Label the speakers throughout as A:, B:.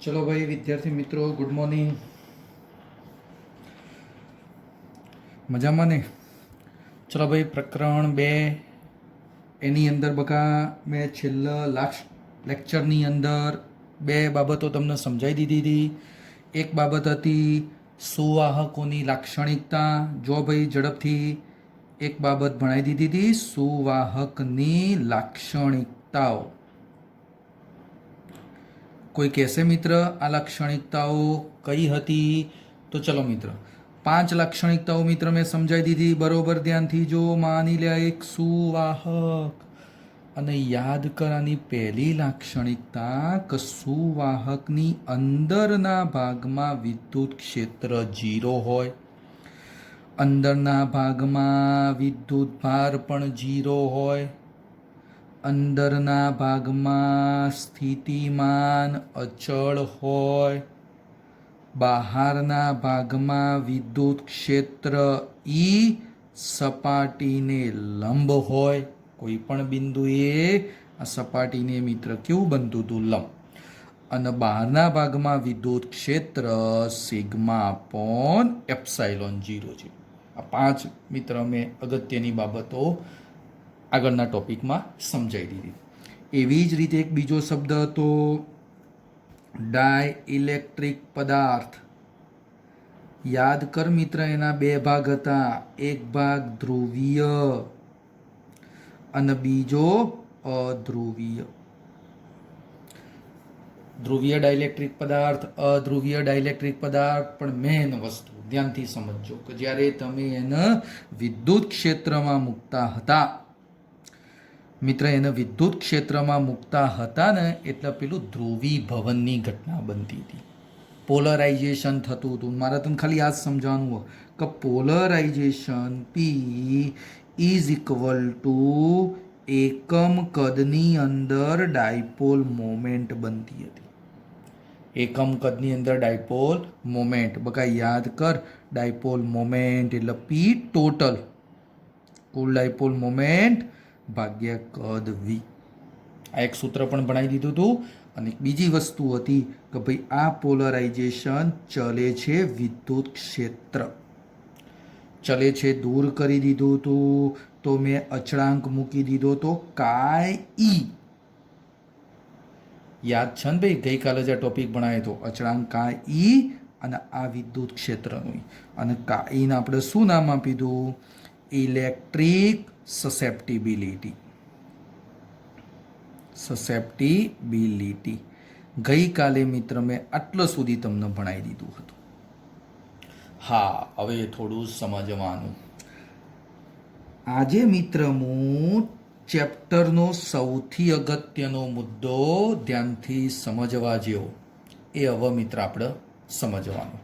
A: ચલો ભાઈ વિદ્યાર્થી મિત્રો, ગુડ મોર્નિંગ. મજામાં ને? ચલો ભાઈ, પ્રકરણ 2 એની અંદર બકા મેં છેલ્લા લાસ્ટ લેક્ચરની અંદર 2 બાબતો તમને સમજાવી દીધી હતી. એક બાબત હતી સુવાહકોની લાક્ષણિકતા. જો ભાઈ ઝડપથી એક બાબત ભણાવી દીધી હતી, સુવાહકની લાક્ષણિકતાઓ. કોઈ કહેશે મિત્ર આ લાક્ષણિકતાઓ કઈ હતી? તો ચલો મિત્ર, 5 લાક્ષણિકતાઓ મિત્ર મેં સમજાવી દીધી. બરોબર ધ્યાનથી જો. માની લે એક સુવાહક, અને યાદ કરાની પહેલી લાક્ષણિકતા કે સુવાહકની અંદરના ભાગમાં વિદ્યુત ક્ષેત્ર 0 હોય. અંદરના ભાગમાં વિદ્યુત ભાર પણ 0 હોય. અંદરના ભાગમાં સ્થિતિમાન અચળ હોય. બહારના ભાગમાં વિદ્યુત ક્ષેત્ર ઈ સપાટીને લંબ હોય. કોઈ પણ બિંદુએ આ સપાટીને મિત્ર કેવું બનતું હતું? લંબ. અને બહારના ભાગમાં વિદ્યુત ક્ષેત્ર સિગ્મા અપોન એપ્સાઇલોન 0 છે. આ 5 મિત્ર મેં અગત્યની બાબતો આગળના ટોપિકમાં સમજાવી દીધી. એવી જ રીતે એક બીજો શબ્દ હતો ડાયઇલેક્ટ્રિક પદાર્થ. યાદ કર મિત્ર, એના 2 ભાગ હતા. એક ભાગ ધ્રુવીય અને બીજો અધ્રુવીય. ધ્રુવીય ડાયલેક્ટ્રિક પદાર્થ, અધ્રુવીય ડાયલેક્ટ્રિક પદાર્થ. પણ મેન વસ્તુ ધ્યાનથી સમજજો કે જ્યારે તમે એને વિદ્યુત ક્ષેત્રમાં મૂકતા હતા મિત્ર, એને વિદ્યુત ક્ષેત્રમાં મૂકતા હતા ને, એટલે પેલું ધ્રુવીભવનની ઘટના બનતી હતી. પોલરાઇઝેશન થતું હતું. મારે તને ખાલી આ જ સમજાવવાનું હોય કે polarization P is equal to એકમ કદની અંદર ડાયપોલ મોમેન્ટ બનતી હતી. એકમ કદની અંદર ડાયપોલ મોમેન્ટ. બકા યાદ કર, ડાયપોલ મોમેન્ટ એટલે પી ટોટલ, કુલ ડાયપોલ મોમેન્ટ ભાગ્યા કદ વી. આ એક સૂત્ર પણ ભણાવી દીધું હતું. અને એક બીજી વસ્તુ હતી કે ભાઈ આ પોલરાઇઝેશન ચલે છે વિદ્યુત ક્ષેત્ર, ચલે છે. દૂર કરી દીધું હતું તો મેં અચળાંક મૂકી દીધો તો કાય ઈ. યાદ છે ને ભાઈ, ગઈકાલે જે ટોપિક ભણાયો હતો અચળાંક કાય ઈ અને આ વિદ્યુત ક્ષેત્રનું. અને કાઈને આપણે શું નામ આપી દીધું? Electric susceptibility. સસેપ્ટિબિલિટી ગઈકાલે મિત્ર મેં આટલા સુધી તમને ભણાવી દીધું હતું. હા, હવે થોડું સમજવાનું. આજે મિત્ર હું ચેપ્ટરનો સૌથી અગત્યનો મુદ્દો ધ્યાનથી સમજવા જેવો એ હવે મિત્ર આપણે સમજવાનું.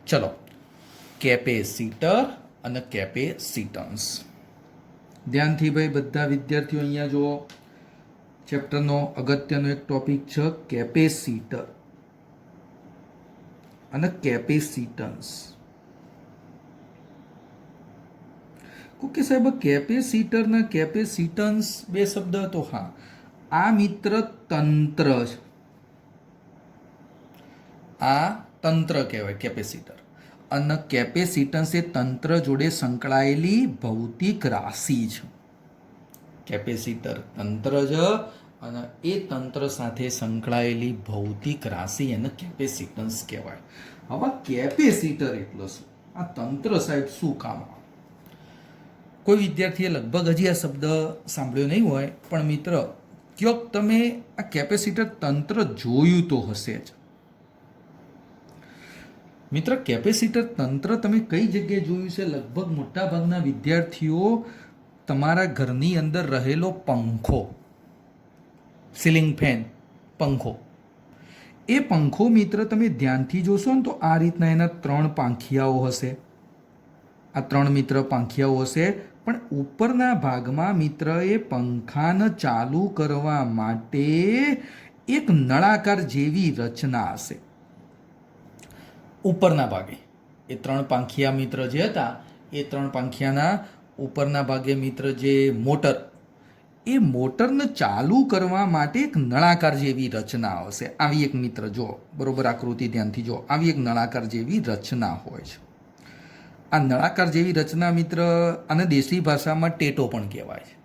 A: ચલો, કેપેસિટર અને કેપેસિટન્સ. ધ્યાનથી ભાઈ બધા વિદ્યાર્થીઓ અહીંયા જુઓ. ચેપ્ટરનો અગત્યનો એક ટોપિક છે કેપેસિટર અને કેપેસિટન્સ. ઓકે સાહેબ, કેપેસિટર ને કેપેસિટન્સ 2 શબ્દ તો હા, આ મિત્ર તંત્ર છે. આ તંત્ર કહેવાય કેપેસિટર. અને કેપેસિટન્સ એ તંત્ર જોડે સંકળાયેલી ભૌતિક રાશિ છે. કેપેસિટર તંત્ર છે અને એ તંત્ર સાથે સંકળાયેલી ભૌતિક રાશિ એને કેપેસિટન્સ કહેવાય. હવે કેપેસિટર એટલે શું? આ તંત્ર સાહેબ શું કામ આવે? કોઈ વિદ્યાર્થીએ લગભગ હજી આ શબ્દ સાંભળ્યો નહીં હોય, પણ મિત્ર ક્યાંક તમે આ કેપેસિટર તંત્ર જોયું તો હશે જ. મિત્ર કેપેસિટર તંત્ર તમે કઈ જગ્યાએ જોયું છે? લગભગ મોટાભાગના વિદ્યાર્થીઓ તમારા ઘરની અંદર રહેલો પંખો, સીલિંગ ફેન, પંખો, એ પંખો મિત્ર તમે ધ્યાનથી જોશો ને તો આ રીતના એના 3 પાંખિયાઓ હશે. આ 3 મિત્ર પાંખિયાઓ હશે. પણ ઉપરના ભાગમાં મિત્ર એ પંખાને ચાલુ કરવા માટે એક નળાકાર જેવી રચના હશે. ઉપરના ભાગે એ 3 પાંખિયા મિત્ર જે હતા, એ 3 પાંખિયાના ઉપરના ભાગે મિત્ર જે મોટર, એ મોટરને ચાલુ કરવા માટે એક નળાકાર જેવી રચના હશે. આવી એક મિત્ર જો બરોબર આકૃતિ ધ્યાનથી જો, આવી એક નળાકાર જેવી રચના હોય છે. આ નળાકાર જેવી રચના મિત્ર અને દેશી ભાષામાં ટેટો પણ કહેવાય છે.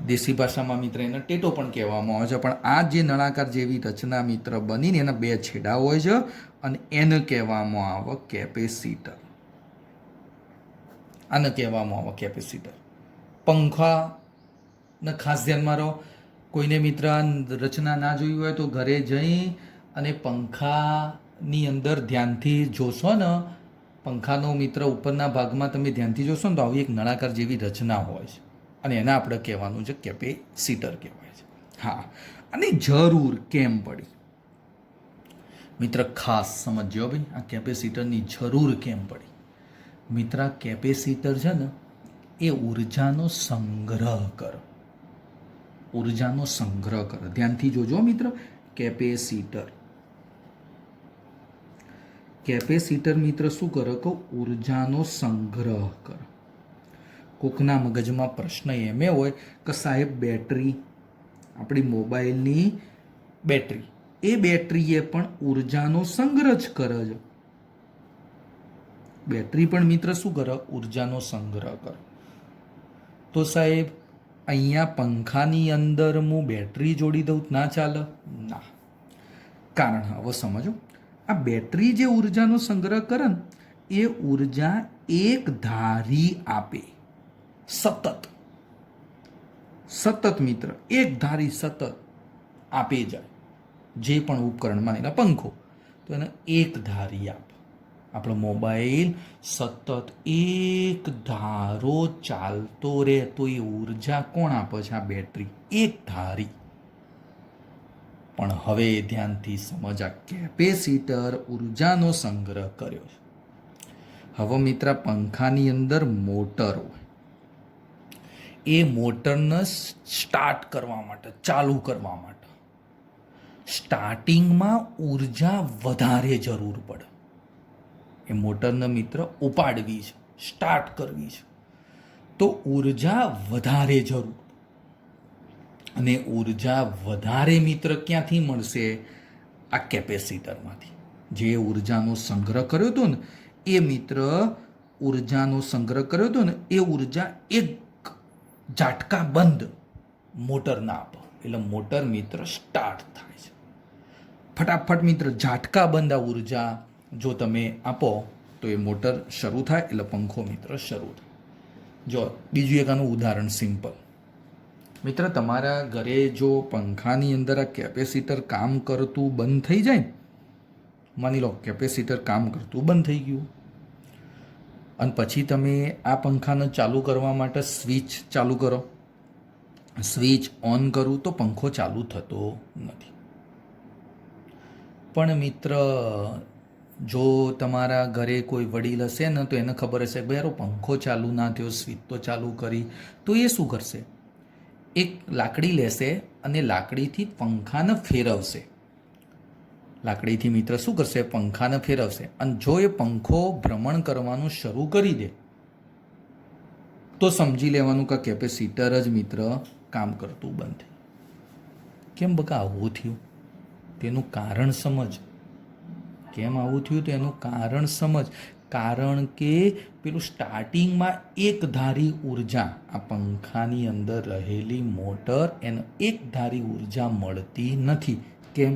A: દેશી ભાષામાં મિત્ર એને ટેટો પણ કહેવામાં આવે છે. પણ આ જે નળાકાર જેવી રચના મિત્ર બનીને એના બે છેડા હોય છે અને એને કહેવામાં આવે કેપેસિટર. આને કહેવામાં આવે કેપેસિટર. પંખાને ખાસ ધ્યાનમાં રહો. કોઈને મિત્ર રચના ના જોઈ હોય તો ઘરે જઈ અને પંખાની અંદર ધ્યાનથી જોશો ને, પંખાનો મિત્ર ઉપરના ભાગમાં તમે ધ્યાનથી જોશો ને તો આવી એક નળાકાર જેવી રચના હોય છે અને એને આપણે કહેવાનું છે કેપેસિટર કહેવાય છે. હા, અને જરૂર કેમ પડી મિત્ર ખાસ સમજ્યો ભાઈ, આ કેપેસિટરની જરૂર કેમ પડી મિત્ર? કેપેસિટર છે ને એ ઉર્જાનો સંગ્રહ કરે. ઉર્જાનો સંગ્રહ કરે. ધ્યાનથી જોજો મિત્ર. કેપેસિટર મિત્ર શું કરે કે ઉર્જાનો સંગ્રહ કરે. કોકના મગજમાં પ્રશ્ન એમ હોય કે સાહેબ બેટરી, આપણી મોબાઈલની બેટરી, એ બેટરીએ પણ ઉર્જાનો સંગ્રહ જ કરે છે. બેટરી પણ મિત્ર શું કરે? ઉર્જાનો સંગ્રહ કરે. તો સાહેબ અહીંયા પંખાની અંદર હું બેટરી જોડી દઉં ના ચાલે? ના. કારણ હવે સમજો. આ બેટરી જે ઉર્જાનો સંગ્રહ કરે ને એ ઉર્જા એક ધારી આપે. સતત મિત્ર એક ધારી સતત આપે જાય. જે પણ ઉપકરણ માની પંખો તો એને એક ધારી આપે. આપણો મોબાઈલ સતત એક ધારો ચાલતો રહે તો એ ઉર્જા કોણ આપે છે? આ બેટરી એક ધારી. પણ હવે ધ્યાનથી સમજ, આ કેપેસિટર ઉર્જાનો સંગ્રહ કર્યો છે. હવે મિત્ર પંખાની અંદર મોટર હોય. એ મોટરને સ્ટાર્ટ કરવા માટે, ચાલુ કરવા માટે સ્ટાર્ટિંગમાં ઉર્જા વધારે જરૂર પડે. એ મોટરને મિત્ર ઉપાડવી છે, સ્ટાર્ટ કરવી છે તો ઉર્જા વધારે જરૂર. અને ઉર્જા વધારે મિત્ર ક્યાંથી મળશે? આ કેપેસિટરમાંથી. જે ઉર્જાનો સંગ્રહ કર્યો હતો ને એ મિત્ર ઉર્જાનો સંગ્રહ કર્યો હતો ને એ ઉર્જા એક ઝાટકા બંધ મોટર ના આપો એટલે મોટર મિત્ર સ્ટાર્ટ થાય છે. ફટાફટ મિત્ર ઝાટકા બંધ આ ઉર્જા જો તમે આપો તો એ મોટર શરૂ થાય એટલે પંખો મિત્ર શરૂ થાય. જો બીજું એક આનું ઉદાહરણ સિમ્પલ. મિત્ર તમારા ઘરે જો પંખાની અંદર આ કેપેસિટર કામ કરતું બંધ થઈ જાય, માની લો કેપેસિટર કામ કરતું બંધ થઈ ગયું અને પછી તમે આ પંખાને ચાલુ કરવા માટે સ્વિચ ચાલુ કરો, સ્વિચ ઓન કરું તો પંખો ચાલુ થતો નથી. પણ મિત્ર જો તમારા ઘરે કોઈ વડીલ હશે ને તો એને ખબર હશે કે ભાઈ યાર પંખો ચાલુ ના થયો, સ્વિચ તો ચાલુ કરી, તો એ શું કરશે? એક લાકડી લેશે અને લાકડીથી પંખાને ફેરવશે. લાકડીથી મિત્ર શું કરશે? પંખાને ફેરવશે. અને જો એ પંખો ભ્રમણ કરવાનું શરૂ કરી દે તો સમજી લેવાનું કે કેપેસિટર જ મિત્ર કામ કરતું બંધ થયું. કેમ બકા આવું થયું? તેનું કારણ સમજ. કેમ આવું થયું તેનું કારણ સમજ. કારણ કે પેલું સ્ટાર્ટિંગમાં એક ધારી ઉર્જા, આ પંખાની અંદર રહેલી મોટર એને એક ધારી ઉર્જા મળતી નથી. કેમ?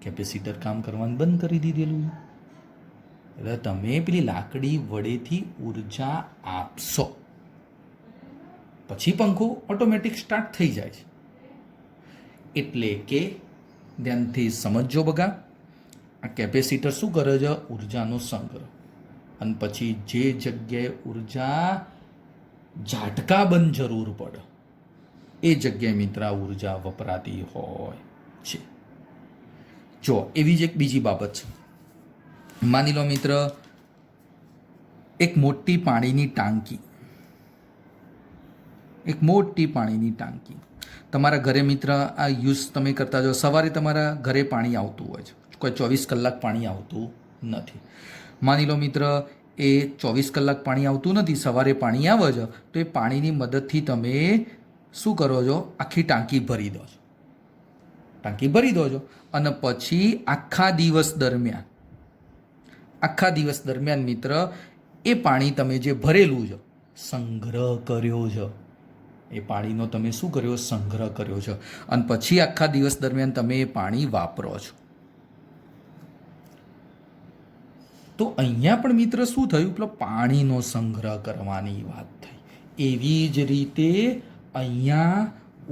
A: કેપેસિટર કામ કરવાનું બંધ કરી દીધેલું. એટલે તમે પેલી લાકડી વડેથી ઉર્જા આપશો પછી પંખો ઓટોમેટિક સ્ટાર્ટ થઈ જાય છે. એટલે કે ધ્યાનથી સમજજો બગા, આ કેપેસિટર શું કરે છે? ઉર્જાનો સંગ્રહ. અને પછી જે જગ્યાએ ઉર્જા ઝાટકા બંધ જરૂર પડે એ જગ્યાએ મિત્ર ઉર્જા વપરાતી હોય છે. જો એવી જ એક બીજી બાબત છે. માની લો મિત્ર એક મોટી પાણીની ટાંકી, એક મોટી પાણીની ટાંકી તમારા ઘરે મિત્ર આ યુઝ તમે કરતા જો. સવારે તમારા ઘરે પાણી આવતું હોય છે, કોઈ 24 કલાક પાણી આવતું નથી. માની લો મિત્ર એ 24 કલાક પાણી આવતું નથી, સવારે પાણી આવે છે તો એ પાણીની મદદથી તમે શું કરો છો? આખી ટાંકી ભરી દો છો. ટાંકી ભરી દો છો અને પછી આખા દિવસ દરમિયાન મિત્ર એ પાણી તમે જે ભરેલું છે સંગ્રહ કર્યો છે. એ પાણીનો તમે શું કર્યો? સંગ્રહ કર્યો છે. અને પછી આખા દિવસ દરમિયાન તમે એ પાણી વાપરો છો. તો અહીંયા પણ મિત્ર શું થયું? પેલો પાણીનો સંગ્રહ કરવાની વાત થઈ. એવી જ રીતે અહીંયા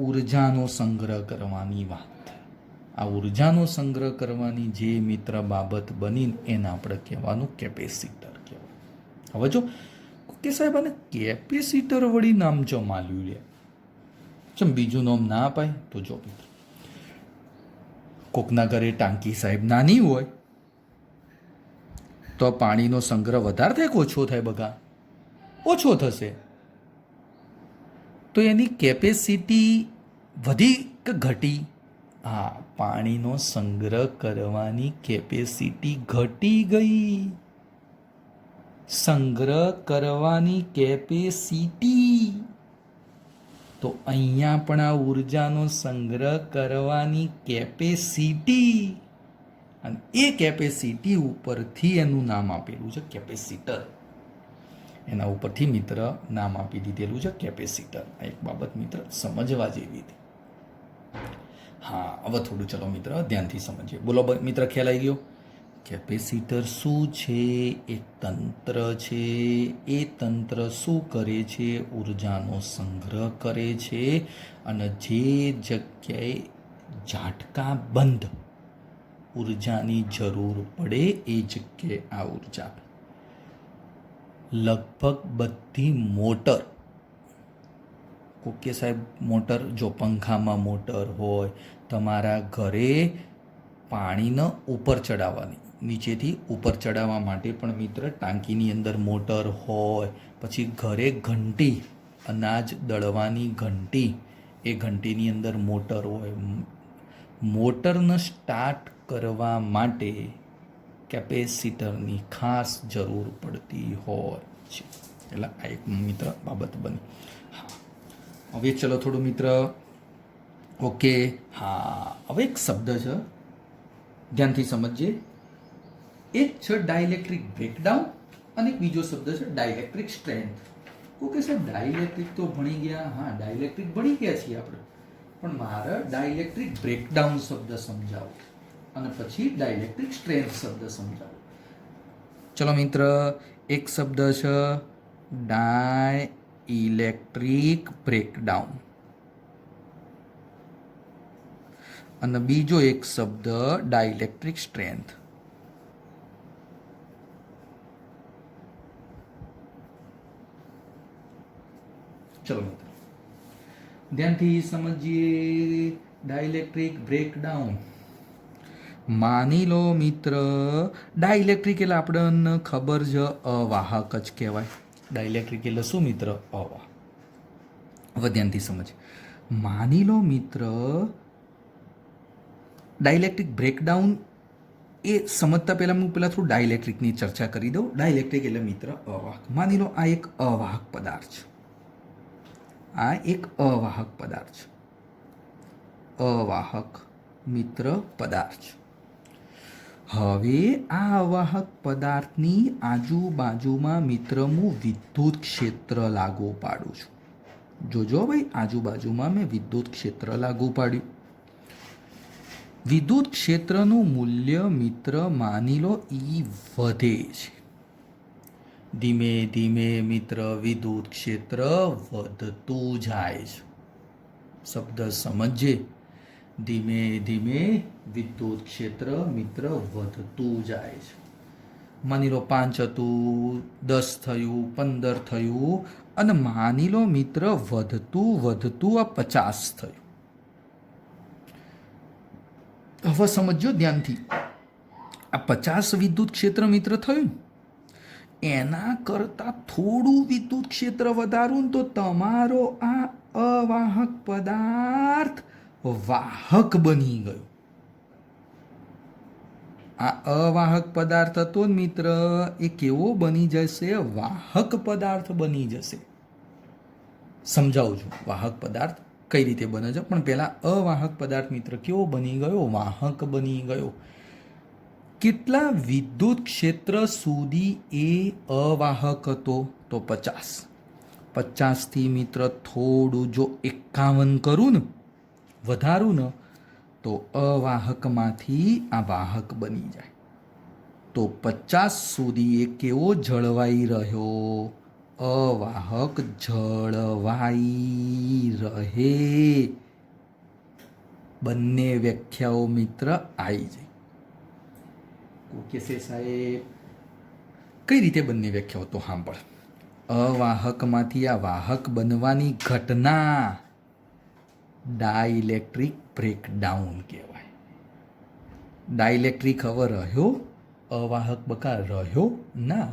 A: ઉર્જાનો સંગ્રહ કરવાની વાત થઈ. આ ઉર્જાનો સંગ્રહ કરવાની જે મિત્ર બાબત બની એને આપણે કહેવાનું કેપેસિટર કહેવાય. હવે જો કે સાહેબ આને કેપેસિટર વળી નામ જમાલ્યું લે, ચમ બીજું નામ ના અપાય? તો જો મિત્ર, કોકના ઘરે ટાંકી સાહેબ નાની હોય તો પાણીનો સંગ્રહ વધારે થાય કે ઓછો થાય? બગા ઓછો થશે. તો એની કેપેસિટી વધી કે ઘટી? હા, પાણીનો સંગ્રહ કરવાની કેપેસિટી ઘટી ગઈ. સંગ્રહ કરવાની કેપેસિટી. તો અહીંયા પણ આ ઉર્જાનો સંગ્રહ કરવાની કેપેસિટી, અને એ કેપેસિટી ઉપરથી એનું નામ આપેલું છે કેપેસિટર. એના ઉપરથી મિત્ર નામ આપી દીધેલું છે કેપેસિટર. આ એક બાબત મિત્ર સમજવા જેવી હતી. હા, હવે થોડું ચલો મિત્ર ધ્યાનથી સમજીએ. બોલો મિત્ર, ખ્યાલ આવી ગયો? કેપેસિટર શું છે? એક તંત્ર છે. એ તંત્ર શું કરે છે? ઉર્જાનો સંગ્રહ કરે છે. અને જે જગ્યાએ ઝાટકા બંધ ઉર્જાની જરૂર પડે એ જગ્યાએ આ ઉર્જા. લગભગ બધી મોટર, ઓકે સાહેબ, મોટર, જો પંખામાં મોટર હોય, તમારા ઘરે પાણીને ઉપર ચડાવવાની, નીચેથી ઉપર ચડાવવા માટે પણ મિત્ર ટાંકીની અંદર મોટર હોય. પછી ઘરે ઘંટી, અનાજ દળવાની ઘંટી, એ ઘંટીની અંદર મોટર હોય. મોટરને સ્ટાર્ટ કરવા માટે કેપેસિટરની ખાસ જરૂર પડતી હોય છે. એટલે આ એક મિત્ર બાબત બની. હા, હવે ચલો થોડું મિત્ર, ઓકે, હા, હવે એક શબ્દ છે, ધ્યાનથી સમજીએ. એક છે ડાઇલેક્ટ્રિક બ્રેકડાઉન અને એક બીજો શબ્દ છે ડાઇલેક્ટ્રિક સ્ટ્રેન્થ. ઓકે સાહેબ, ડાઇલેક્ટ્રિક તો ભણી ગયા, હા ડાઇલેક્ટ્રિક ભણી ગયા છીએ આપણે, પણ મારે ડાઇલેક્ટ્રિક બ્રેકડાઉન શબ્દ સમજાવો અને પછી ડાઇલેક્ટ્રિક સ્ટ્રેન્થ શબ્દ સમજાવો. ચલો મિત્ર, એક શબ્દ છે ડાઇલેક્ટ્રિક બ્રેકડાઉન અને બીજો એક શબ્દ ડાઇલેક્ટ્રિક સ્ટ્રેન્થ. ચલો મિત્ર ધ્યાનથી સમજીએ. Dielectric breakdown. માની લો મિત્ર, ડાઇલેક્ટ્રિક એટલે આપણને ખબર છે અવાહક જ કહેવાય. ડાઇલેક્ટ્રિક એટલે શું મિત્ર? અવાહક. હવે ધ્યાનથી સમજ. માની લો મિત્ર, ડાઇલેક્ટ્રિક બ્રેકડાઉન એ સમજતા પહેલાં હું થોડું ડાઇલેક્ટ્રિકની ચર્ચા કરી દઉં. ડાઇલેક્ટ્રિક એટલે મિત્ર અવાહક. માની લો આ એક અવાહક પદાર્થ છે. આ એક અવાહક પદાર્થ છે. અવાહક મિત્ર પદાર્થ. હવે આ અવાહક પદાર્થની આજુબાજુમાં મિત્ર હું વિદ્યુત ક્ષેત્ર લાગુ પાડું છું. જોજો ભાઈ, આજુબાજુમાં મેં વિદ્યુત ક્ષેત્ર લાગુ પાડ્યું. વિદ્યુત ક્ષેત્રનું મૂલ્ય મિત્ર માની લો ઈ વધે છે. ધીમે ધીમે મિત્ર વિદ્યુત ક્ષેત્ર વધતું જાય છે. શબ્દ સમજે. ધીમે ધીમે વિદ્યુત ક્ષેત્ર મિત્ર વધતું જાય છે. માની લો 5 હતું, 10 થયું, 15 થયું, અને માની લો મિત્ર વધતું વધતું આ 50 થયું. હવે સમજો ધ્યાનથી. આ 50 વિદ્યુત ક્ષેત્ર મિત્ર થયું, એના કરતાં થોડું વિદ્યુત ક્ષેત્ર વધારું તો તમારો આ અવાહક પદાર્થ વાહક બની ગયો. આ અવાહક પદાર્થ હતો મિત્ર, એ કેવો બની જશે? વાહક પદાર્થ બની જશે. સમજાવું છું. વાહક પદાર્થ કઈ રીતે બને છે, પણ પહેલાં અવાહક પદાર્થ મિત્ર કેવો બની ગયો? વાહક બની ગયો. કેટલા વિદ્યુત ક્ષેત્ર સુધી એ અવાહક હતો? તો 50. 50થી મિત્ર થોડું જો 51 કરું ને, વધારું ને, તો અવાહકમાંથી આ વાહક બની જાય. તો 50 સુધી એ કેવો જળવાઈ રહ્યો? અવાહક જળવાઈ રહે. બંને વ્યાખ્યાઓ મિત્ર આવી જાય. ઓકે છે સાહેબ? કઈ રીતે બંને વ્યાખ્યાઓ? તો સાંભળ. અવાહકમાંથી આ વાહક બનવાની ઘટના ડાઇલેક્ટ્રિક બ્રેકડાઉન કહેવાય. ડાઇલેક્ટ્રિક હવે રહ્યો, અવાહક બકા રહ્યો ના,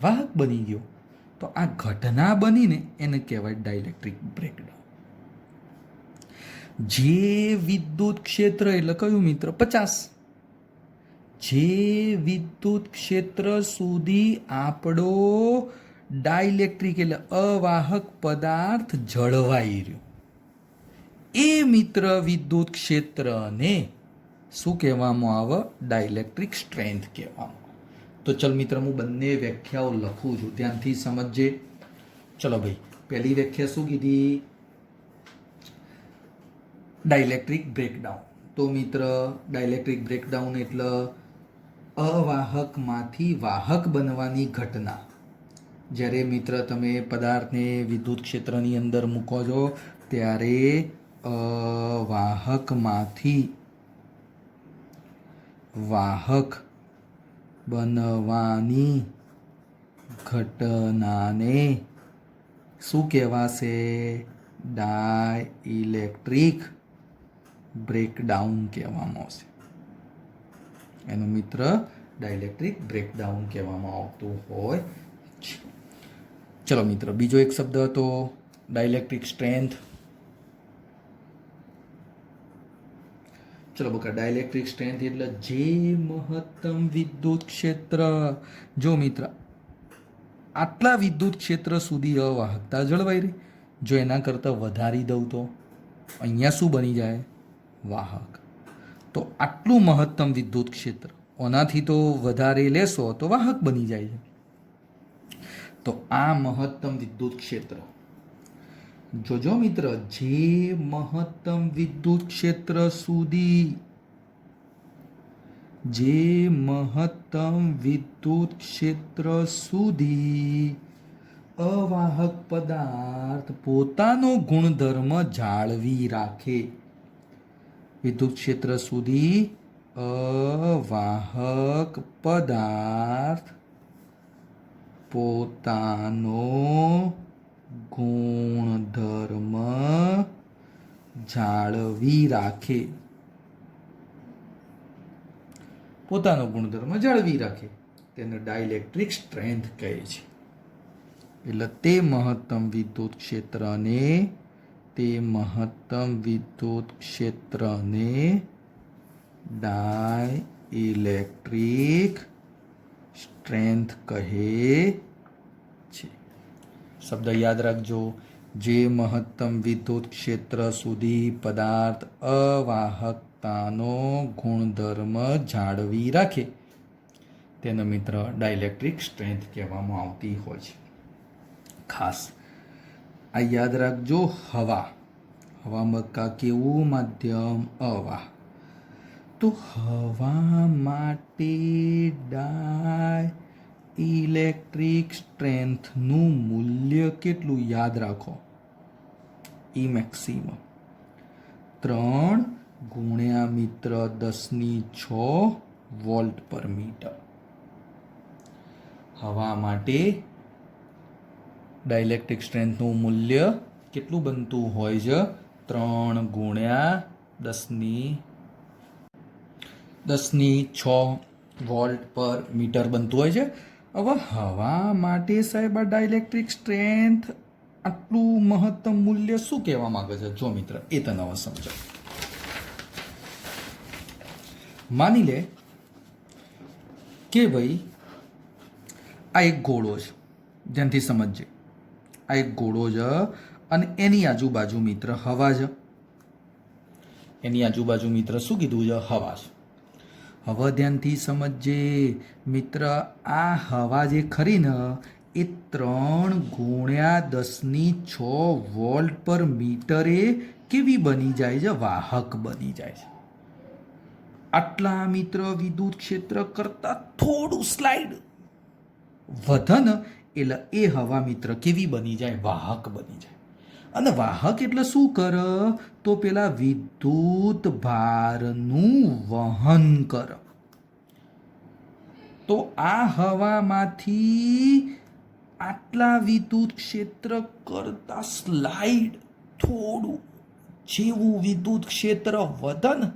A: વાહક બની ગયો. તો આ ઘટના બનીને એને કહેવાય ડાઇલેક્ટ્રિક બ્રેકડાઉન. જે વિદ્યુત ક્ષેત્ર એટલે કયું મિત્ર? 50. જે વિદ્યુત ક્ષેત્ર સુધી આપણો ડાઇલેક્ટ્રિક એટલે અવાહક પદાર્થ જળવાઈ રહ્યો, એ મિત્ર વિદ્યુત ક્ષેત્રને શું કહેવામાં આવે? ડાઇલેક્ટ્રિક સ્ટ્રેન્થ કહેવામાં આવે. તો ચલ મિત્ર, હું બંને વ્યાખ્યાઓ લખું છું, ધ્યાનથી સમજજે. ચલો ભાઈ, પહેલી વ્યાખ્યા શું કીધી? Dielectric breakdown. તો મિત્ર, ડાઇલેક્ટ્રિક બ્રેકડાઉન એટલે અવાહકમાંથી વાહક બનવાની ઘટના. જ્યારે મિત્ર તમે પદાર્થને વિદ્યુત ક્ષેત્રની અંદર મૂકો છો ત્યારે અવાહકમાંથી વાહક બનવાની ઘટનાને શું કહેવાશે? ડાઇલેક્ટ્રિક બ્રેકડાઉન કહેવામાં આવશે. એનું મિત્ર ડાઇલેક્ટ્રિક બ્રેકડાઉન કહેવામાં આવતું હોય. ચલો મિત્ર, બીજો એક શબ્દ હતો ડાઇલેક્ટ્રિક સ્ટ્રેન્થ. ચલો બકા, ડાઇલેક્ટ્રિક સ્ટ્રેન્થ એટલે જે મહત્તમ વિદ્યુત ક્ષેત્ર, જો મિત્ર આટલા વિદ્યુત ક્ષેત્ર સુધી અવાહકતા જળવાઈ રહી, જો એના કરતાં વધારી દઉં તો અહીંયા શું બની જાય? વાહક. તો આટલું મહત્તમ વિદ્યુત ક્ષેત્ર, ઓનાથી તો વધારે લેશો તો વાહક બની જાય છે. તો આ મહત્તમ વિદ્યુત ક્ષેત્ર, જોજો મિત્ર, જે મહત્તમ વિદ્યુત ક્ષેત્ર સુધી, જે મહત્તમ વિદ્યુત ક્ષેત્ર સુધી અવાહક પદાર્થ પોતાનો ગુણધર્મ જાળવી રાખે. વિદ્યુત ક્ષેત્ર સુધી અવાહક પદાર્થ પોતાનો ગુણધર્મ જાળવી રાખે. પોતાનો ગુણધર્મ જાળવી રાખે તેને ડાઇલેક્ટ્રિક સ્ટ્રેન્થ કહે છે. એટલે તે મહત્તમ વિદ્યુત ક્ષેત્રને, તે મહત્તમ વિદ્યુત ક્ષેત્રને ડાઇલેક્ટ્રિક સ્ટ્રેન્થ કહે છે. શબ્દ યાદ રાખજો. જે મહત્તમ વિદ્યુત ક્ષેત્ર સુધી પદાર્થ અવાહકતાનો ગુણધર્મ જાળવી રાખે તેને મિત્ર ડાઇલેક્ટ્રિક સ્ટ્રેન્થ કહેવામાં આવતી હોય છે. ખાસ આ યાદ રાખજો. હવા, હવામાં કેવું માધ્યમ? અવાહ. તો હવા માટે ડાઇલેક્ટ્રિક સ્ટ્રેન્થનું મૂલ્ય કેટલું? યાદ રાખો, E મેક્સિમમ 3 ગુણ્યા મિત્ર 10⁶ વોલ્ટ પર મીટર. હવા માટે ડાઇલેક્ટ્રિક સ્ટ્રેન્થનું મૂલ્ય કેટલું બનતું હોય છે? 3 ગુણ્યા 10⁶ વોલ્ટ પર મીટર બનતું હોય છે. હવે હવા માટે સાહેબ આ ડાઇલેક્ટ્રિક સ્ટ્રેન્થ આટલું મહત્તમ મૂલ્ય શું કહેવા માંગે છે? જો મિત્ર, એ તને હવે સમજો. માની લે કે ભાઈ આ એક ગોળો છે, ધ્યાનથી સમજજે. આ એક ગોળો છે અને એની આજુબાજુ મિત્ર હવા છે. એની આજુબાજુ મિત્ર શું કીધું છે? હવા છે. હવે ધ્યાનથી સમજજે મિત્ર, આ હવા જે ખરી ને એ 3 × 10⁶ વોલ્ટ પર મીટરે કેવી બની જાય છે? વાહક બની જાય છે. આટલા મિત્ર વિદ્યુત ક્ષેત્ર કરતા થોડું સ્લાઇડ વધે ને એટલે એ હવા મિત્ર કેવી બની જાય? વાહક બની જાય. અને વાહક એટલે શું કરે? તો પેલા વિદ્યુત ભારનું વહન કરે. તો આ હવામાંથી આટલા વિદ્યુત ક્ષેત્ર કરતા સ્લાઇડ થોડું જેવું વિદ્યુત ક્ષેત્ર વધે ને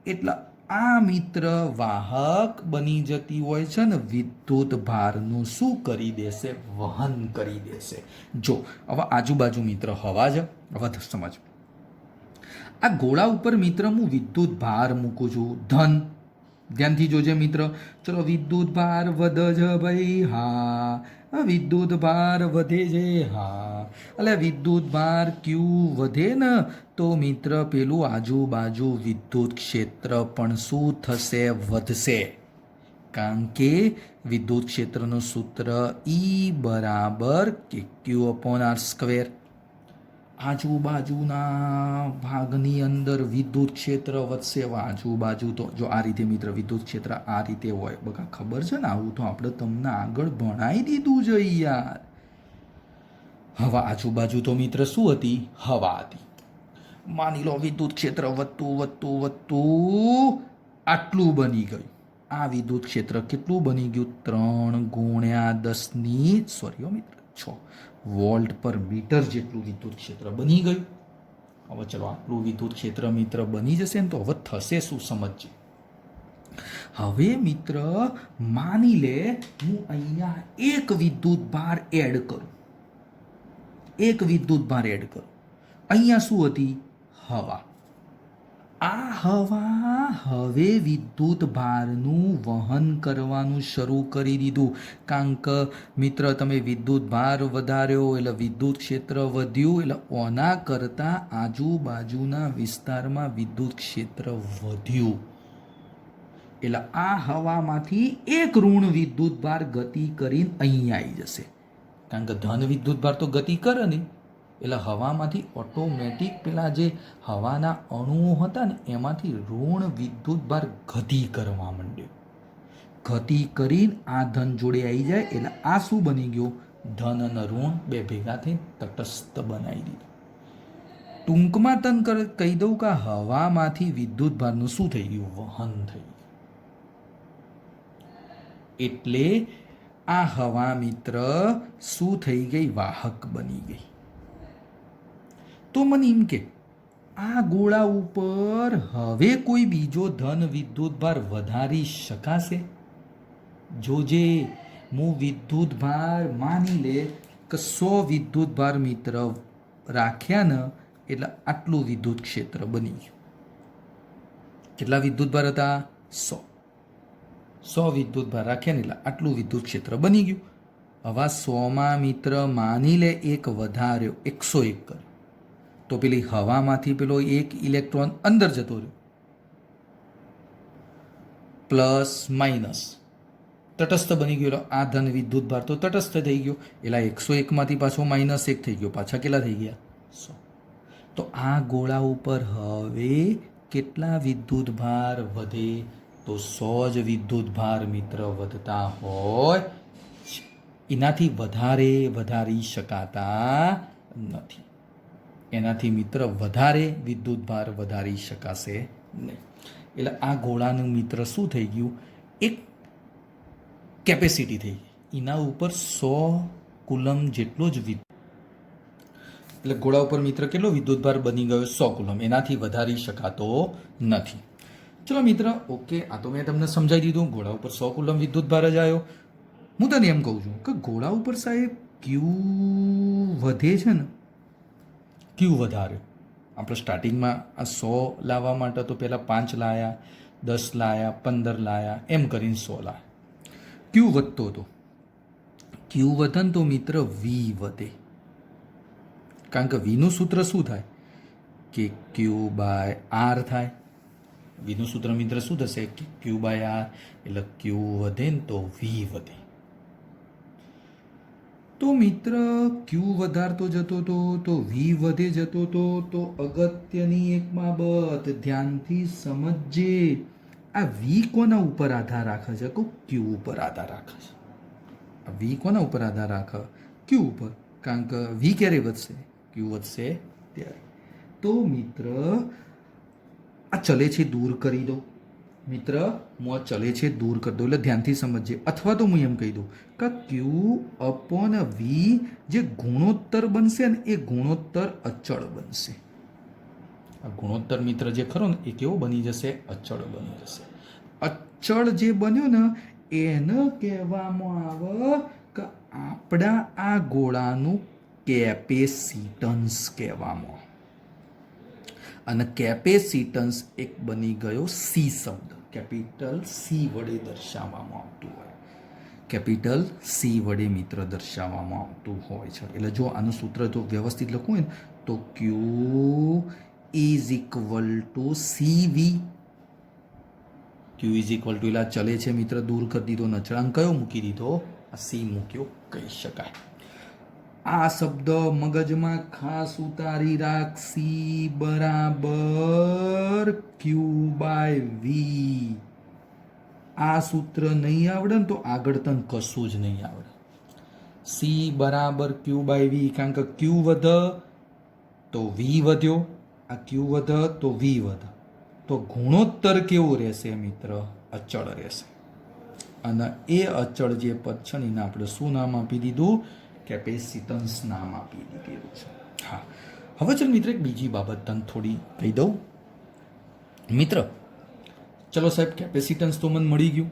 A: એટલે આ મિત્ર વાહક બની જતી હોય છે ને વિદ્યુત ભારનું શું કરી દેશે? વહન કરી દેશે. જો હવે આજુબાજુ મિત્ર હવા છે. હવે સમજ, આ ગોળા ઉપર મિત્ર હું વિદ્યુત ભાર મૂકું છું ધન. ધ્યાનથી જોજે મિત્ર. ચલો વિદ્યુત ભાર વધે છે ભાઈ, હા. વિદ્યુત ભાર વધે છે, હા. એટલે વિદ્યુત ભાર ક્યુ વધે ને તો મિત્ર પેલું આજુબાજુ વિદ્યુત ક્ષેત્ર પણ શું થશે? વધશે. કારણ કે વિદ્યુત ક્ષેત્રનું સૂત્ર E = KQ/R². આજુબાજુના ભાગની અંદર વિદ્યુત ક્ષેત્ર વધશે. આજુબાજુ તો જો આ રીતે મિત્ર વિદ્યુત ક્ષેત્ર આ રીતે હોય, બકા ખબર છે ને? આવું તો આપણે તમને આગળ ભણાવી દીધું છે યાર. હવે આજુબાજુ તો મિત્ર શું હતી? હવા હતી. માની લો વિદ્યુત ક્ષેત્ર વધતું વધતું વધતું આટલું બની ગયું. આ વિદ્યુત ક્ષેત્ર કેટલું બની ગયું? 3 × 10⁶ વોલ્ટ પર મીટર જેટલું વિદ્યુત ક્ષેત્ર બની ગયું. હવે ચલો આટલું વિદ્યુત ક્ષેત્ર મિત્ર બની જશે ને તો હવે થશે શું? સમજજે. હવે મિત્ર માની લે હું અહીંયા એક વિદ્યુત ભાર એડ કરું. એક વિદ્યુત ભાર એડ કરું. અહીંયા શું હતી? હવા. આ હવા હવે વિદ્યુત ભારનું વહન કરવાનું શરૂ કરી દીધું. કારણ કે મિત્ર તમે વિદ્યુત ભાર વધાર્યો એટલે વિદ્યુત ક્ષેત્ર વધ્યું, એટલે ઓના કરતાં આજુબાજુના વિસ્તારમાં વિદ્યુત ક્ષેત્ર વધ્યું. એટલે આ હવામાંથી એક ઋણ વિદ્યુત ભાર ગતિ કરીને અહીં આવી જશે. કારણ કે ધન વિદ્યુત ભાર તો ગતિ કરે નહીં, એટલે હવામાંથી ઓટોમેટિક પેલા જે હવાના અણુઓ હતા ને એમાંથી ઋણ વિદ્યુત ભાર ગતિ કરવા માંડ્યો. ગતિ કરીને આ ધન જોડે આવી જાય એટલે આ શું બની ગયું? ધન અને ઋણ બે ભેગા થઈ તટસ્થ બનાવી દીધું. ટૂંકમાં તને કહી દઉં કે હવામાંથી વિદ્યુત ભારનું શું થઈ ગયું? વહન થઈ ગયું. એટલે આ હવા મિત્ર શું થઈ ગઈ? વાહક બની ગઈ. તો મને એમ કે આ ગોળા ઉપર હવે કોઈ બીજો ધન વિદ્યુત ભાર વધારી શકાશે? જોજે, હું વિદ્યુત ભાર માની લે કે 100 વિદ્યુત ભાર મિત્ર રાખ્યા ને એટલે આટલું વિદ્યુત ક્ષેત્ર બની ગયું. કેટલા વિદ્યુત ભાર હતા? 100. 100 વિદ્યુત ભાર રાખ્યા ને એટલે આટલું વિદ્યુત ક્ષેત્ર બની ગયું. હવે 100માં મિત્ર માની લે એક વધાર્યો, 101 કર્યો. તો પેલી હવામાંથી પેલો એક ઇલેક્ટ્રોન અંદર જતો રહ્યો, પ્લસ માઇનસ તટસ્થ બની ગયો. આ ધન વિદ્યુત ભાર તો તટસ્થ થઈ ગયો. એટલે 101માંથી પાછો -1 થઈ ગયો. પાછા કેટલા થઈ ગયા? 100. તો આ ગોળા ઉપર હવે કેટલા વિદ્યુત ભાર વધે? તો 100 જ વિદ્યુત ભાર મિત્ર વધતા હોય, એનાથી વધારે વધારી શકાતા નથી. એનાથી મિત્ર વધારે વિદ્યુત ભાર વધારી શકાશે નહીં. એટલે આ ગોળાનું મિત્ર શું થઈ ગયું? એક કેપેસિટી થઈ ગઈ. એના ઉપર 100 કુલમ જેટલો જ એટલે ગોળા ઉપર મિત્ર કેટલો વિદ્યુત ભાર બની ગયો? 100 કુલમ. એનાથી વધારી શકાતો નથી. ચલો મિત્ર, ઓકે, આ તો મેં તમને સમજાવી દીધું. ગોળા ઉપર 100 કુલમ વિદ્યુત ભાર જ આવ્યો. હું તને એમ કહું છું કે ગોળા ઉપર સાહેબ ક્યુ વધે છે ને, ક્યુ વધારે. આપણે સ્ટાર્ટિંગમાં આ 100 લાવવા માટે તો પહેલાં 5 લાયા, 10 લાયા, 15 લાયા, એમ કરીને 100 લાયા. ક્યુ વધતો હતો. ક્યુ વધે ને તો મિત્ર વી વધે. કારણ કે વીનું સૂત્ર શું થાય કે ક્યુ બાય આર થાય. વીનું સૂત્ર મિત્ર શું થશે કે ક્યુ બાય આર, એટલે ક્યુ વધે ને તો વી વધે. તો મિત્ર ક્યુ વધારતો જતો હતો તો વી વધે જતો હતો. તો અગત્યની એક બાબત ધ્યાનથી સમજજે, આ વી કોના ઉપર આધાર રાખે છે? ક્યુ ઉપર આધાર રાખે છે. આ વી કોના ઉપર આધાર રાખે? ક્યુ ઉપર. કારણ કે વી ક્યારે વધશે? ક્યુ વધશે ત્યારે. તો મિત્ર આ ચલે છે દૂર કરી દો. મિત્ર હું આ ચલે છે દૂર કરી દો, એટલે ધ્યાનથી સમજજે. અથવા તો હું એમ કહી દઉં કે ક્યુ અપોન વી જે ગુણોત્તર બનશે ને એ ગુણોત્તર અચળ બનશે. આ ગુણોત્તર મિત્ર જે ખરો ને એ કેવો બની જશે? અચળ બની જશે. અચળ જે બન્યો ને એને કહેવામાં આવે કે આપણા આ ગોળાનું કેપેસિટન્સ કહેવામાં. અને કેપેસિટન્સ એક બની ગયો સી શબ્દ, કેપિટલ સી વડે દર્શાવવામાં આવતું હોય. કેપિટલ સી વડે મિત્ર દર્શાવવામાં આવતું હોય છે. એટલે જો આનું સૂત્ર જો વ્યવસ્થિત લખવું હોય ને તો Q is equal to C V. Q is equal to એટલે ચલે છે મિત્ર દૂર કરી દીધો, અચળાંક કયો મૂકી દીધો? આ સી મૂક્યો કહી શકાય. આ શબ્દ મગજમાં ખાસ ઉતારી રાખ. સી બરાબર ક્યુ બાય વી. આ સૂત્ર નહીં આવડે ને તો આગળ તને કશું જ નહીં આવડે. સી બરાબર ક્યુ બાય વી, કારણ કે ક્યુ વધ તો વી વધ્યો, આ ક્યુ વધ તો વી વધ. તો ગુણોત્તર કેવો રહેશે મિત્ર? અચળ રહેશે. અને એ અચળ જે પદ છે ને એને આપણે શું નામ આપી દીધું? કેપેસિટન્સ નામ આપી દીધેલું છે. હા, હવે ચાલ મિત્ર એક બીજી બાબત તને થોડી કહી દઉં. મિત્ર ચલો સાહેબ, કેપેસિટન્સ તો મને મળી ગયું.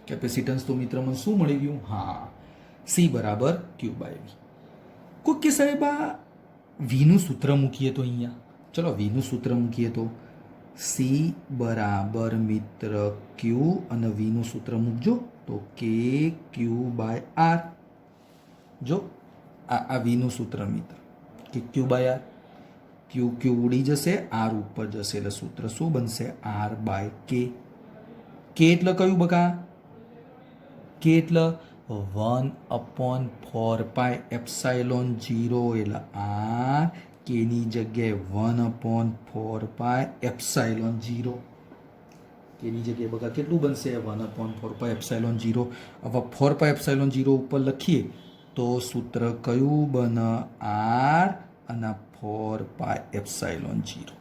A: કેપેસિટન્સ તો મિત્ર મને શું મળી ગયું? હા, સી બરાબર ક્યુ બાય વી. કોઈ કે સાહેબ આ વીનું સૂત્ર મૂકીએ તો અહીંયા, ચલો વીનું સૂત્ર મૂકીએ તો સી બરાબર મિત્ર ક્યુ અને વીનું સૂત્ર મૂકજો તો કે ક્યુ બાય આર. જો આ વીનું સૂત્ર મિત્ર કે ક્યુ બાય આર. ક્યુ ક્યુ ઉડી જશે, આર ઉપર જશે, એટલે સૂત્ર શું બનશે? આર બાય કે. કે એટલે કયું બકા? કે એટલે 1/4 એપ્સાઇલોન 0, એટલે આર કેની જગ્યાએ 1/4 એપ્સાઇલોન 0. કેની જગ્યાએ બકા કેટલું બનશે? 1/4 એપ્સાઇલોન 0. હવે 4 એપ્સાઇલોન 0 ઉપર લખીએ તો સૂત્ર કયું બને? આર અને 4 એપ્સાઇલોન 0.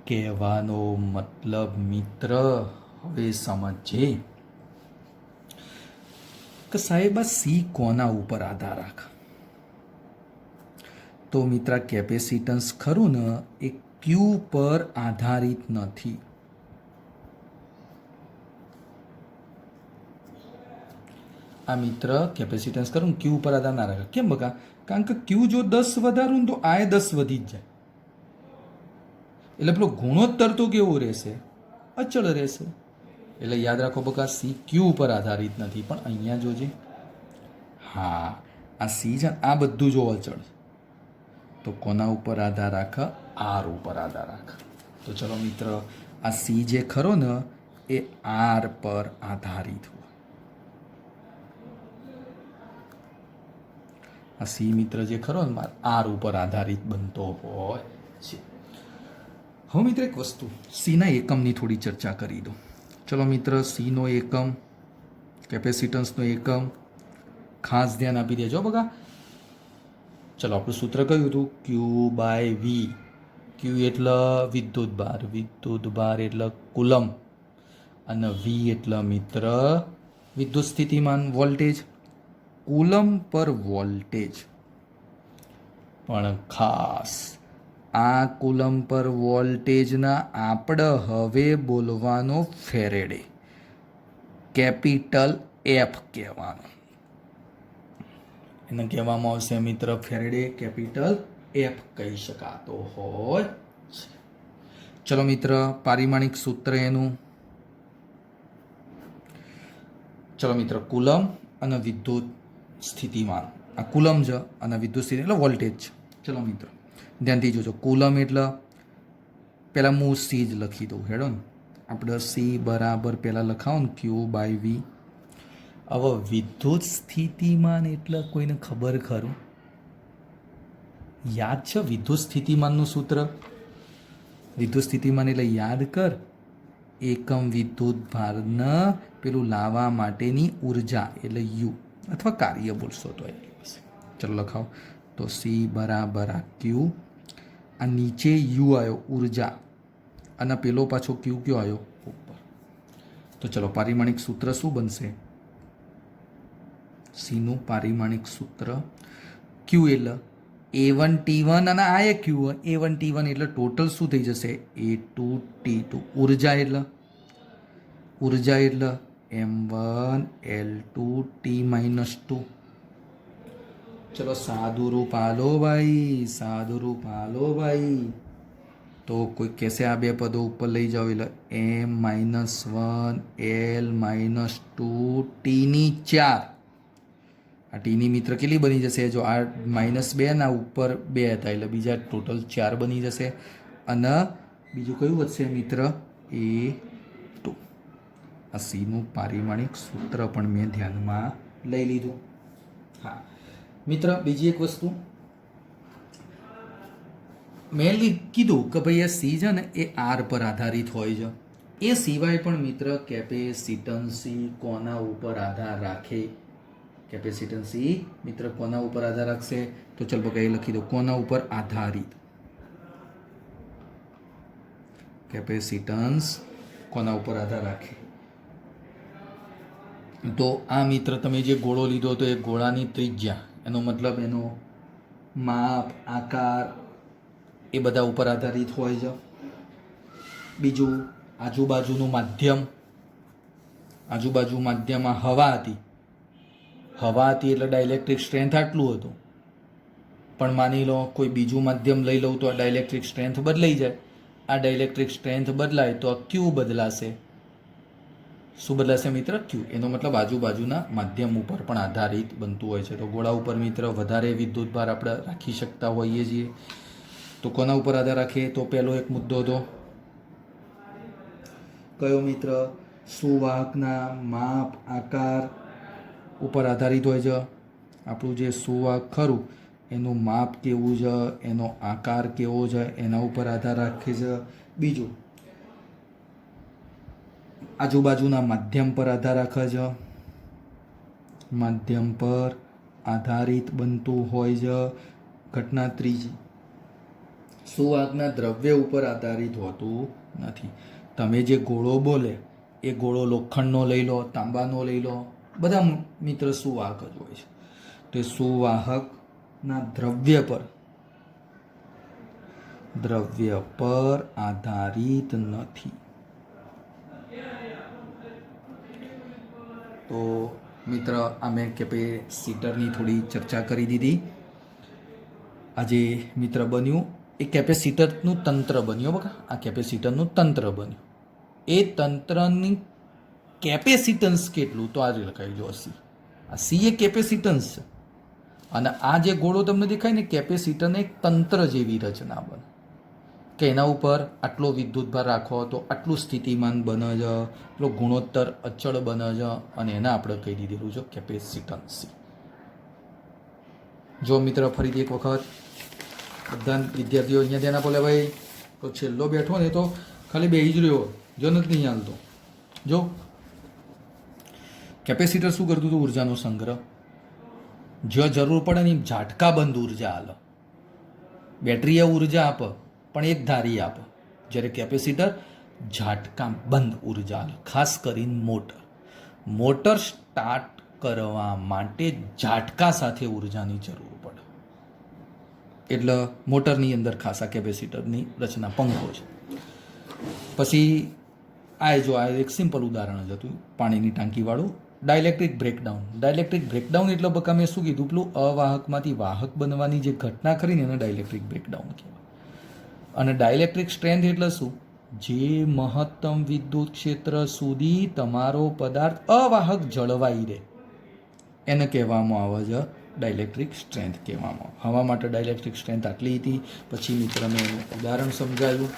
A: કહેવાનો મતલબ મિત્ર હવે સમજે કે સાહેબ આ સી કોના ઉપર આધાર રાખે? તો મિત્ર કેપેસિટન્સ ખરું ને એ ક્યુ પર આધારિત નથી. આ મિત્ર કેપેસિટન્સ ખરું ને ક્યુ ઉપર આધાર ના રાખે. કેમ બકા? કારણ કે ક્યુ જો 10 વધારું ને તો આ 10 વધી જ જાય. એટલે પેલો ગુણોત્તર તો કેવો રહેશે? અચળ રહેશે. એટલે યાદ રાખો બકા, સી ક્યુ ઉપર આધારિત નથી. પણ અહીંયા જોજે, હા આ સી છે, આ બધું જો અચળ તો કોના ઉપર આધાર રાખે? આર ઉપર આધાર રાખે. તો ચલો મિત્ર, આ સી જે ખરો ને એ આર પર આધારિત હોય. આ સી મિત્ર જે ખરો ને આર ઉપર આધારિત બનતો હોય છે. હવે મિત્ર એક વસ્તુ, સીના એકમની થોડી ચર્ચા કરી દો. ચલો મિત્ર, સીનો એકમ, કેપેસિટન્સનો એકમ ખાસ ધ્યાન આપી દેજો બકા. ચલો આપણું સૂત્ર કયું હતું? ક્યુ બાય વી. ક્યુ એટલે વિદ્યુત ભાર, વિદ્યુત ભાર એટલે કુલમ, અને વી એટલે મિત્ર વિદ્યુત સ્થિતિમાન, વોલ્ટેજ. કુલમ પર વોલ્ટેજ. પણ ખાસ આ કુલમ પર વોલ્ટેજના આપણે હવે બોલવાનો ફેરેડે, કેપિટલ એફ કહેવાનો. એને કહેવામાં આવશે મિત્ર ફેરેડે, કેપિટલ એફ કહી શકાતો હોય છે. ચલો મિત્ર, પારિમાણિક સૂત્ર એનું. ચલો મિત્ર, કુલમ અને વિદ્યુત સ્થિતિમાન આ કુલમ છે અને વિદ્યુત સ્થિતિ એટલે વોલ્ટેજ છે. ચલો મિત્રો ધ્યાનથી જોજો. કુલમ એટલે પહેલાં હું સી જ લખી દઉં. હેડો ને આપણે સી બરાબર પહેલાં લખાવો ને Q/V. હવે વિદ્યુત સ્થિતિમાન એટલે કોઈને ખબર ખરું? યાદ છે વિદ્યુત સ્થિતિમાનનું સૂત્ર? વિદ્યુત સ્થિતિમાન એટલે યાદ કર, એકમ વિદ્યુત ભારને પેલું લાવવા માટેની ઉર્જા એટલે યુ અથવા કાર્ય બોલશો તો એ. ચલો લખાવો તો સી બરાબર આ ક્યુ, આ નીચે યુ આવ્યો ઉર્જા અને પેલો પાછો ક્યુ કયો આવ્યો ઉપર. તો ચલો પારિમાણિક સૂત્ર શું બનશે? સીનું પારિમાણિક સૂત્ર ક્યુ એટલે A1T1 અને આ એ ક્યુ A1T1 એટલે ટોટલ શું થઈ જશે? A2T2. ઉર્જા એટલે M1L2T-2. ચલો સાદું રૂપ આલો ભાઈ. તો કોઈ કહેશે આ બે પદો ઉપર લઈ જાઓ એટલે M-1L-2T4. આ ટીની મિત્ર કેટલી બની જશે? જો આ -2 ના ઉપર 2 હતા એટલે બીજા ટોટલ 4 બની જશે. અને બીજું કયું વધશે મિત્ર? A2. આ સીનું પારિમાણિક સૂત્ર પણ મેં ધ્યાનમાં લઈ લીધું. હા મિત્ર, બીજી એક વસ્તુ મેં કીધું કે ભાઈ આ સી છે ને એ આર પર આધારિત હોય છે. એ સિવાય પણ મિત્ર કેપેસિટન્સી કોના ઉપર આધાર રાખે? કેપેસિટન્સી મિત્ર કોના ઉપર આધાર રાખશે? તો ચલ બકા એ લખી દો, કોના ઉપર આધારિત? કેપેસિટન્સ કોના ઉપર આધાર રાખે? તો આ મિત્ર તમે જે ગોળો લીધો તો એ ગોળાની ત્રિજ્યા, એનો મતલબ એનો માપ, આકાર એ બધા ઉપર આધારિત હોય છે. બીજું આજુબાજુનું માધ્યમ, આજુબાજુ માધ્યમમાં હવા હતી એટલે ડાઇલેક્ટ્રિક સ્ટ્રેન્થ આટલું હતું. પણ માની લો કોઈ બીજું માધ્યમ લઈ લઉં તો આ ડાઇલેક્ટ્રિક સ્ટ્રેન્થ બદલાઈ જાય. આ ડાઇલેક્ટ્રિક સ્ટ્રેન્થ બદલાય તો આ ક્યુ બદલાશે. શું બદલાશે મિત્ર? ક્યુ. એનો મતલબ આજુબાજુના માધ્યમ ઉપર પણ આધારિત બનતું હોય છે. તો ગોળા ઉપર મિત્ર વધારે વિદ્યુત ભાર આપણે રાખી શકતા હોઈએ છીએ. તો કોના ઉપર આધાર રાખે? તો પહેલો એક મુદ્દો હતો કયો મિત્ર? સુવાહકના માપ, આકાર ઉપર આધારિત હોય છે. આપણું જે સુવાહક ખરું એનું માપ કેવું છે, એનો આકાર કેવો છે, એના ઉપર આધાર રાખે છે. બીજું આજુબાજુના માધ્યમ પર આધાર રાખે છે. માધ્યમ પર આધારિત બનતું હોય છે. ઘટના ત્રીજી, સુવાહકના દ્રવ્ય ઉપર આધારિત હોતું નથી. તમે જે ગોળો બોલે એ ગોળો લોખંડનો લઈ લો, તાંબાનો લઈ લો, બધા મિત્ર સુવાહક જ હોય છે. તો સુવાહકના દ્રવ્ય પર આધારિત નથી. તો મિત્ર આ મેં કેપેસિટરની થોડી ચર્ચા કરી દીધી. આજે મિત્ર બન્યું એ કેપેસિટરનું તંત્ર બન્યું. બકા આ કેપેસિટરનું તંત્ર બન્યું. એ તંત્રની કેપેસિટન્સ કેટલું? તો આજે લખાઈ લો સી. આ સી એ કેપેસિટન્સ છે અને આ જે ગોળો તમને દેખાય ને કેપેસિટરને એક તંત્ર જેવી રચના બને કે એના ઉપર આટલો વિદ્યુત ભાર રાખો તો આટલું સ્થિતિમાન બને છે, એટલો ગુણોત્તર અચળ બને છે અને એને આપણે કહી દીધેલું છે કેપેસિટન્સી. જો મિત્ર ફરીથી એક વખત બધા વિદ્યાર્થીઓ અહીંયા ધ્યાન આપો. લે ભાઈ તો છેલ્લો બેઠો ને તો ખાલી બેસી જ રહ્યો, જો નથી નહીં હાલતો. જો કેપેસિટર શું કરતું હતું? ઉર્જાનો સંગ્રહ. જો જરૂર પડે ને ઝાટકા બંધ ઉર્જા હાલે. બેટરી ઉર્જા આપે પણ એક ધારી આપે, જ્યારે કેપેસિટર ઝાટકા બંધ ઉર્જા હાલે. ખાસ કરીને મોટર સ્ટાર્ટ કરવા માટે ઝાટકા સાથે ઉર્જાની જરૂર પડે. એટલે મોટરની અંદર ખાસ આ કેપેસિટરની રચના પંખો છે. પછી આ એક સિમ્પલ ઉદાહરણ જ હતું પાણીની ટાંકીવાળું. ડાઇલેક્ટ્રિક બ્રેકડાઉન એટલે બકા મેં શું કીધું? પેલું અવાહકમાંથી વાહક બનવાની જે ઘટના કરીને એને ડાઇલેક્ટ્રિક બ્રેકડાઉન કહેવાય. અને ડાઇલેક્ટ્રિક સ્ટ્રેન્થ એટલે શું? જે મહત્તમ વિદ્યુત ક્ષેત્ર સુધી તમારો પદાર્થ અવાહક જળવાઈ રહે એને કહેવામાં આવે છે ડાઇલેક્ટ્રિક સ્ટ્રેન્થ કહેવામાં. હવા માટે ડાઇલેક્ટ્રિક સ્ટ્રેન્થ આટલી હતી. પછી મિત્ર મેં એનું ઉદાહરણ સમજાવ્યું.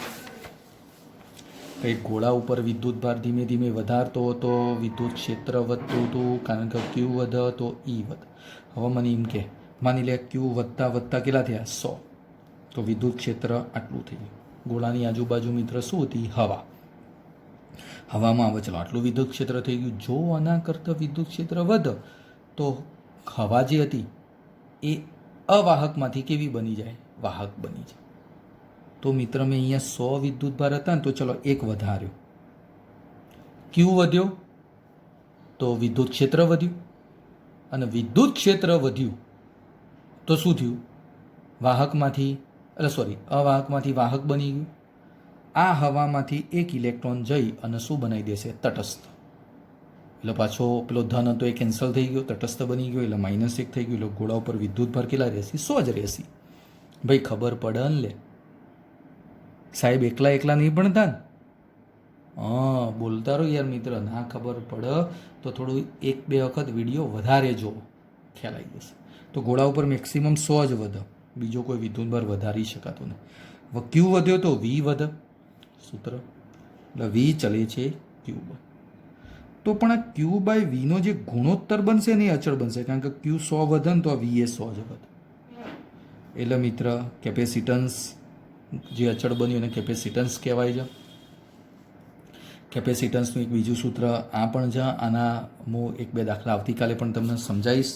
A: કંઈક ગોળા ઉપર વિદ્યુત ભાર ધીમે ધીમે વધારતો હતો, વિદ્યુત ક્ષેત્ર વધતું હતું, કારણ કે ક્યુ વધે તો ઈ વધે. હવે મને એમ કે માની લે ક્યુ વધતા વધતા કેટલા થયા 100, તો વિદ્યુત ક્ષેત્ર આટલું થઈ ગયું. ગોળાની આજુબાજુ મિત્ર શું હતી? હવા. હવામાં હવે ચલો આટલું વિદ્યુત ક્ષેત્ર થઈ ગયું. જો આના કરતાં વિદ્યુત ક્ષેત્ર વધે તો હવા જે હતી એ અવાહકમાંથી કેવી બની જાય? વાહક બની જાય. તો મિત્ર મેં અહીંયા 100 વિદ્યુત ભાર હતા ને, તો ચલો એક વધાર્યો, ક્યુ વધ્યો તો વિદ્યુત ક્ષેત્ર વધ્યું, અને વિદ્યુત ક્ષેત્ર વધ્યું તો શું થયું? વાહકમાંથી અવાહકમાંથી વાહક બની ગયું. આ હવામાંથી એક ઇલેક્ટ્રોન જઈ અને શું બનાવી દેશે? તટસ્થ. એટલે પાછો પેલો ધન હતો એ કેન્સલ થઈ ગયો, તટસ્થ બની ગયો, એટલે -1 થઈ ગયું. એટલે ગોળા ઉપર વિદ્યુત ભાર કેટલા રહેશે? 100 જ રહેશે. ભાઈ ખબર પડે ને લે સાહેબ, એકલા નહીં ભણતા ને. બોલતા રહો યાર મિત્ર. ના ખબર પડે તો થોડું 1-2 વખત વિડીયો વધારે જુઓ, ખ્યાલ આવી જશે. તો ગોળા ઉપર મેક્સિમમ 100 જ વધે, બીજો કોઈ વિદ્યુત ભાર વધારી શકાતો નહીં. હવે ક્યુ વધ્યો તો વી વધે, સૂત્ર એટલે વી ચલે છે ક્યુ બાય. તો પણ આ ક્યુ બાય વીનો જે ગુણોત્તર બનશે ને એ અચળ બનશે, કારણ કે ક્યુ 100 વધે ને તો આ વી એ 100 જ વધે. એટલે મિત્ર કેપેસિટન્સ જે અચળ બન્યું એને કેપેસિટન્સ કહેવાય છે. કેપેસિટન્સનું એક બીજું સૂત્ર આ પણ છે. આના હું 1-2 દાખલા આવતીકાલે પણ તમને સમજાવીશ.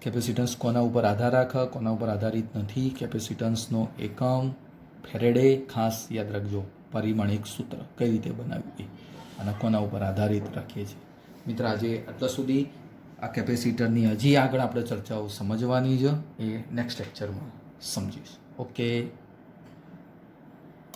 A: કેપેસિટન્સ કોના ઉપર આધાર રાખે, કોના ઉપર આધારિત નથી. કેપેસિટન્સનો એકમ ફેરેડે, ખાસ યાદ રાખજો, પરિમાણિક સૂત્ર કઈ રીતે બનાવ્યું એ અને કોના ઉપર આધારિત રાખીએ છીએ. મિત્ર આજે આટલા સુધી. આ કેપેસિટરની હજી આગળ આપણે ચર્ચાઓ સમજવાની છે, એ નેક્સ્ટ લેક્ચરમાં સમજીશ. ઓકે.